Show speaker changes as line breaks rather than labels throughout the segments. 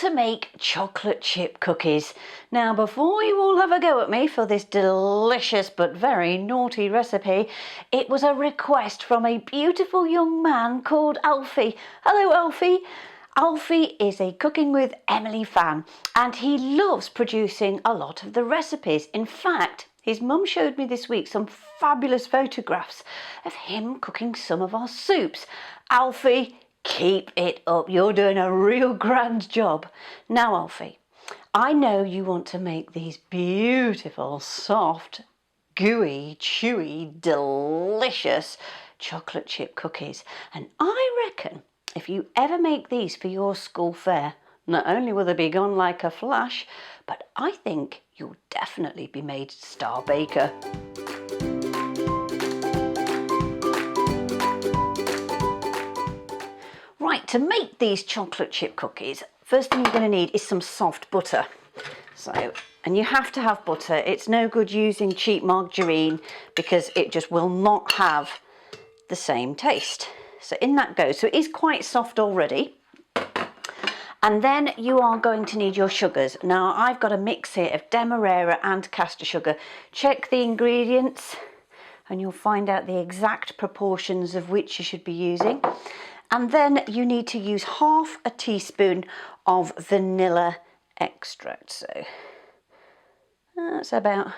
to make chocolate chip cookies. Now, before you all have a go at me for this delicious but very naughty recipe, it was a request from a beautiful young man called Alfie. Hello, Alfie. Alfie is a Cooking with Emily fan, and he loves producing a lot of the recipes. In fact, his mum showed me this week some fabulous photographs of him cooking some of our soups. Alfie, keep it up. You're doing a real grand job. Now, Alfie, I know you want to make these beautiful, soft, gooey, chewy, delicious chocolate chip cookies. And I reckon if you ever make these for your school fair, not only will they be gone like a flash, but I think you'll definitely be made star baker. Right, to make these chocolate chip cookies, first thing you're going to need is some soft butter. And you have to have butter. It's no good using cheap margarine because it just will not have the same taste. So in that goes. So it is quite soft already. And then you are going to need your sugars. Now, I've got a mix here of demerara and caster sugar. Check the ingredients and you'll find out the exact proportions of which you should be using. And then you need to use half a teaspoon of vanilla extract. So that's about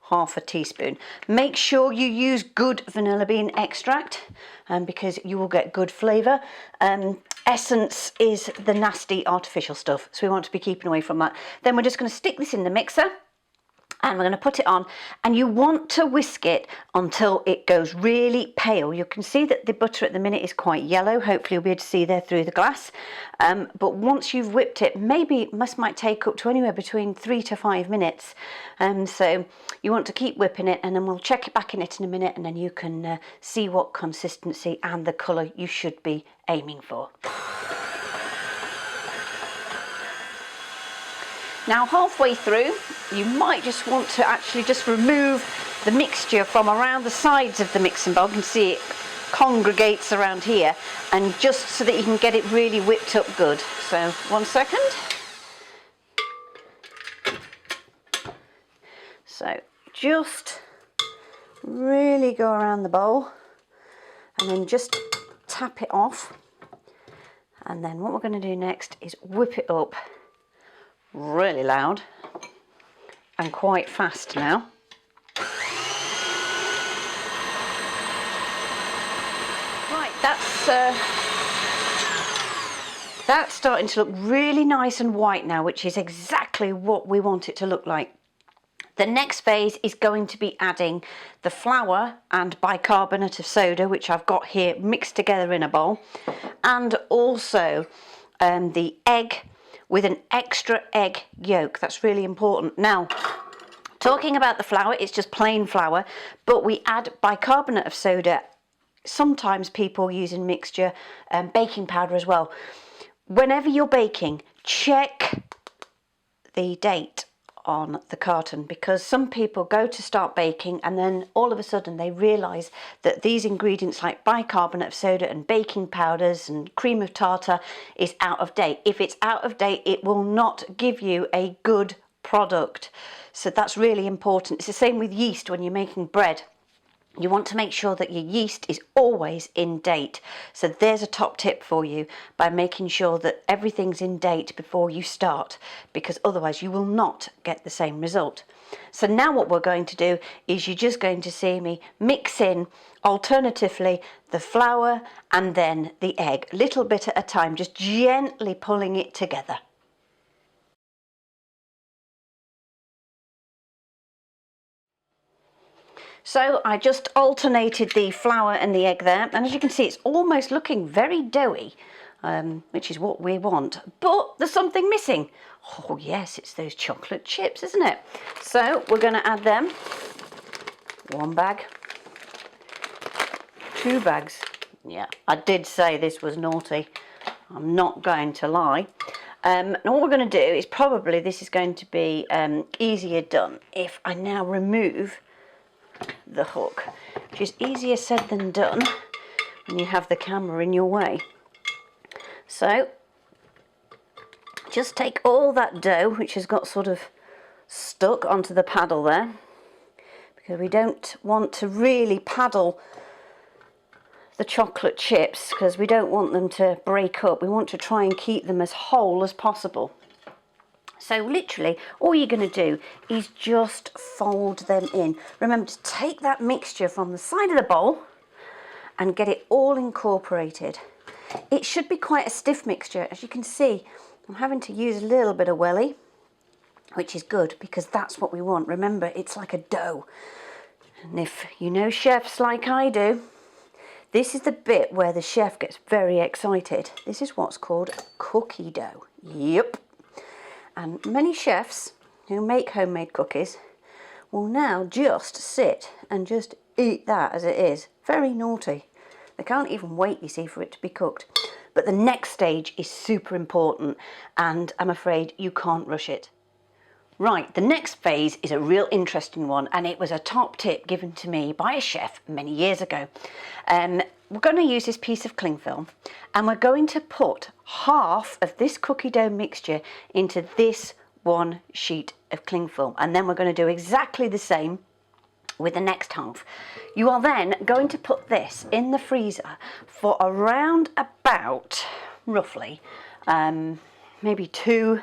half a teaspoon. Make sure you use good vanilla bean extract because you will get good flavour. Essence is the nasty artificial stuff, so we want to be keeping away from that. Then we're just going to stick this in the mixer and we're going to put it on, and you want to whisk it until it goes really pale. You can see that the butter at the minute is quite yellow. Hopefully you'll be able to see there through the glass. But once you've whipped it, maybe this might take up to anywhere between 3 to 5 minutes. So you want to keep whipping it, and then we'll check it back in it in a minute, and then you can see what consistency and the colour you should be aiming for. Now, halfway through, you might just want to actually just remove the mixture from around the sides of the mixing bowl. You can see it congregates around here, and just so that you can get it really whipped up good. So 1 second. So just really go around the bowl and then just tap it off. And then what we're going to do next is whip it up really loud and quite fast now. Right, that's starting to look really nice and white now, which is exactly what we want it to look like. The next phase is going to be adding the flour and bicarbonate of soda, which I've got here mixed together in a bowl, and also the egg with an extra egg yolk. That's really important. Now, talking about the flour, it's just plain flour, but we add bicarbonate of soda. Sometimes people use in mixture baking powder as well. Whenever you're baking, check the date on the carton, because some people go to start baking and then all of a sudden they realise that these ingredients like bicarbonate of soda and baking powders and cream of tartar is out of date. If it's out of date, it will not give you a good product. So that's really important. It's the same with yeast when you're making bread. You want to make sure that your yeast is always in date. So there's a top tip for you, by making sure that everything's in date before you start, because otherwise you will not get the same result. So now what we're going to do is you're just going to see me mix in alternatively the flour and then the egg, little bit at a time, just gently pulling it together. So I just alternated the flour and the egg there, and as you can see, it's almost looking very doughy, which is what we want. But there's something missing. Oh yes, it's those chocolate chips, isn't it? So we're going to add them. 1 bag, 2 bags. Yeah, I did say this was naughty. I'm not going to lie. And what we're going to do is probably this is going to be easier done if I now remove the hook, which is easier said than done when you have the camera in your way. So just take all that dough, which has got sort of stuck onto the paddle there, because we don't want to really paddle the chocolate chips because we don't want them to break up. We want to try and keep them as whole as possible. So literally all you're going to do is just fold them in. Remember to take that mixture from the side of the bowl and get it all incorporated. It should be quite a stiff mixture. As you can see, I'm having to use a little bit of welly, which is good because that's what we want. Remember, it's like a dough. And if you know chefs like I do, this is the bit where the chef gets very excited. This is what's called cookie dough. Yep. And many chefs who make homemade cookies will now just sit and just eat that as it is. Very naughty. They can't even wait, you see, for it to be cooked. But the next stage is super important, and I'm afraid you can't rush it. Right, the next phase is a real interesting one, and it was a top tip given to me by a chef many years ago. We're going to use this piece of cling film, and we're going to put half of this cookie dough mixture into this one sheet of cling film, and then we're going to do exactly the same with the next half. You are then going to put this in the freezer for around about, roughly, maybe 2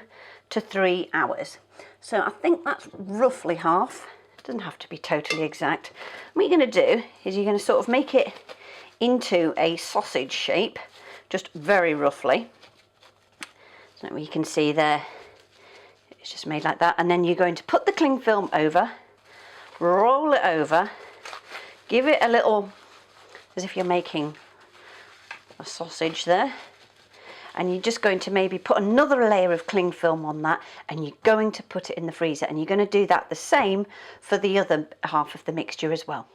to 3 hours. So I think that's roughly half. It doesn't have to be totally exact. What you're going to do is you're going to sort of make it into a sausage shape, just very roughly. So you can see there, it's just made like that. And then you're going to put the cling film over, roll it over, give it a little, as if you're making a sausage there. And you're just going to maybe put another layer of cling film on that, and you're going to put it in the freezer, and you're going to do that the same for the other half of the mixture as well.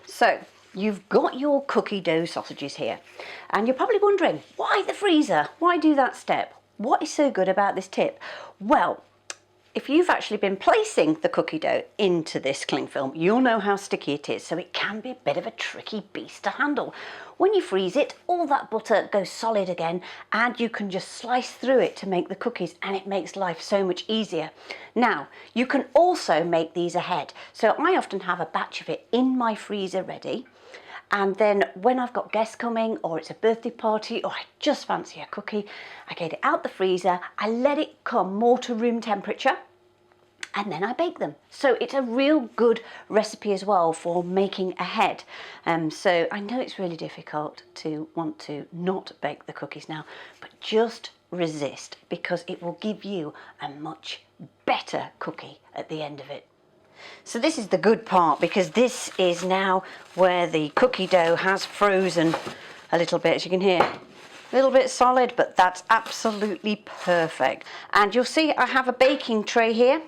So you've got your cookie dough sausages here, and you're probably wondering, why the freezer? Why do that step? What is so good about this tip? Well, if you've actually been placing the cookie dough into this cling film, you'll know how sticky it is, so it can be a bit of a tricky beast to handle. When you freeze it, all that butter goes solid again, and you can just slice through it to make the cookies, and it makes life so much easier. Now, you can also make these ahead. So I often have a batch of it in my freezer ready, and then when I've got guests coming, or it's a birthday party, or I just fancy a cookie, I get it out the freezer, I let it come more to room temperature, and then I bake them. So it's a real good recipe as well for making ahead. So I know it's really difficult to want to not bake the cookies now, but just resist, because it will give you a much better cookie at the end of it. So this is the good part, because this is now where the cookie dough has frozen a little bit, as you can hear. A little bit solid, but that's absolutely perfect. And you'll see I have a baking tray here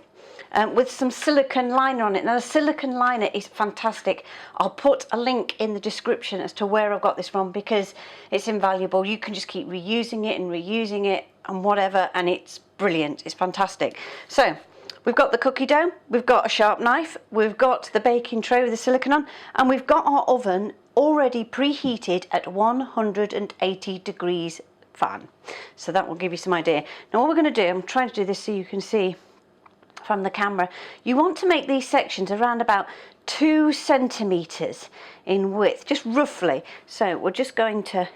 with some silicone liner on it. Now the silicone liner is fantastic. I'll put a link in the description as to where I've got this from, because it's invaluable. You can just keep reusing it and whatever, and it's brilliant. It's fantastic. So we've got the cookie dough, we've got a sharp knife, we've got the baking tray with the silicone on, and we've got our oven already preheated at 180 degrees fan. So that will give you some idea. Now what we're going to do, I'm trying to do this so you can see from the camera, you want to make these sections around about 2 centimeters in width, just roughly. So we're just going to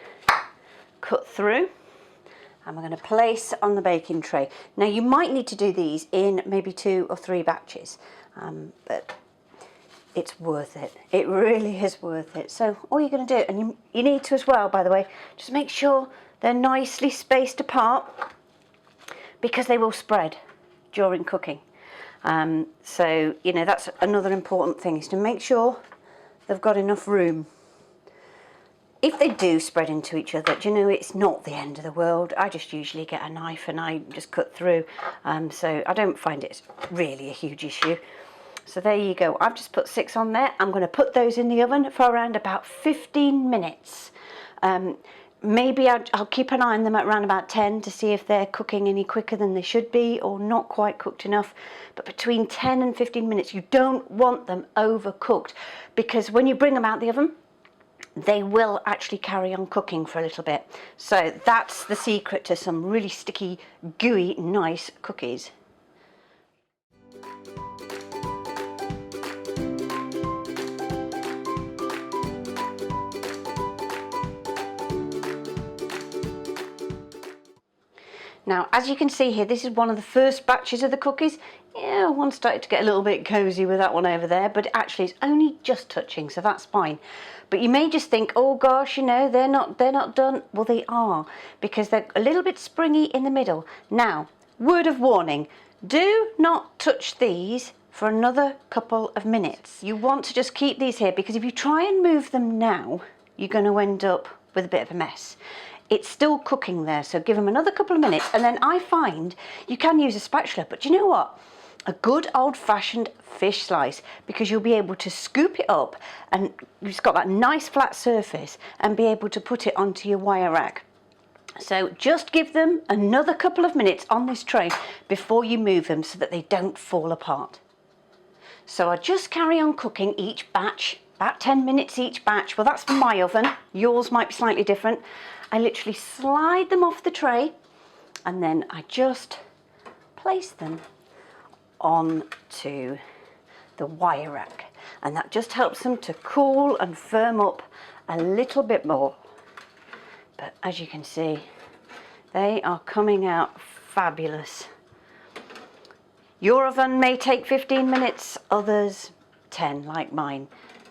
cut through, and we're going to place on the baking tray. Now you might need to do these in maybe 2 or 3 batches, but it's worth it. It really is worth it. So all you're going to do, and you need to as well, by the way, just make sure they're nicely spaced apart, because they will spread during cooking. So, you know, that's another important thing, is to make sure they've got enough room. If they do spread into each other, do you know, it's not the end of the world. I just usually get a knife and I just cut through. So I don't find it's really a huge issue. So there you go. I've just put 6 on there. I'm going to put those in the oven for around about 15 minutes. Maybe I'll keep an eye on them at around about 10 to see if they're cooking any quicker than they should be, or not quite cooked enough. But between 10 and 15 minutes, you don't want them overcooked, because when you bring them out the oven, they will actually carry on cooking for a little bit. So that's the secret to some really sticky, gooey, nice cookies. Now, as you can see here, this is one of the first batches of the cookies. Yeah, one started to get a little bit cozy with that one over there, but actually it's only just touching, so that's fine. But you may just think, oh gosh, you know, they're not done. Well, they are, because they're a little bit springy in the middle. Now, word of warning, do not touch these for another couple of minutes. You want to just keep these here, because if you try and move them now, you're going to end up with a bit of a mess. It's still cooking there, so give them another couple of minutes, and then I find you can use a spatula, but you know what? A good old-fashioned fish slice, because you'll be able to scoop it up and it's got that nice flat surface and be able to put it onto your wire rack. So just give them another couple of minutes on this tray before you move them so that they don't fall apart. So I just carry on cooking each batch, about 10 minutes each batch. Well, that's for my oven. Yours might be slightly different. I literally slide them off the tray and then I just place them onto the wire rack, and that just helps them to cool and firm up a little bit more. But as you can see, they are coming out fabulous. Your oven may take 15 minutes, others 10 like mine,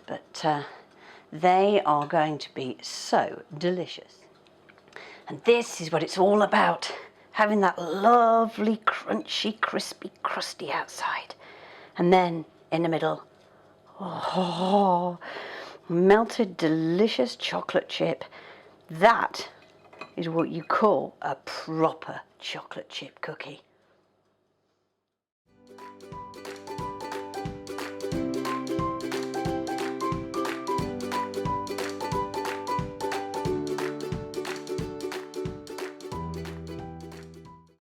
but they are going to be so delicious. And this is what it's all about, having that lovely, crunchy, crispy, crusty outside. And then in the middle, oh, melted, delicious chocolate chip. That is what you call a proper chocolate chip cookie.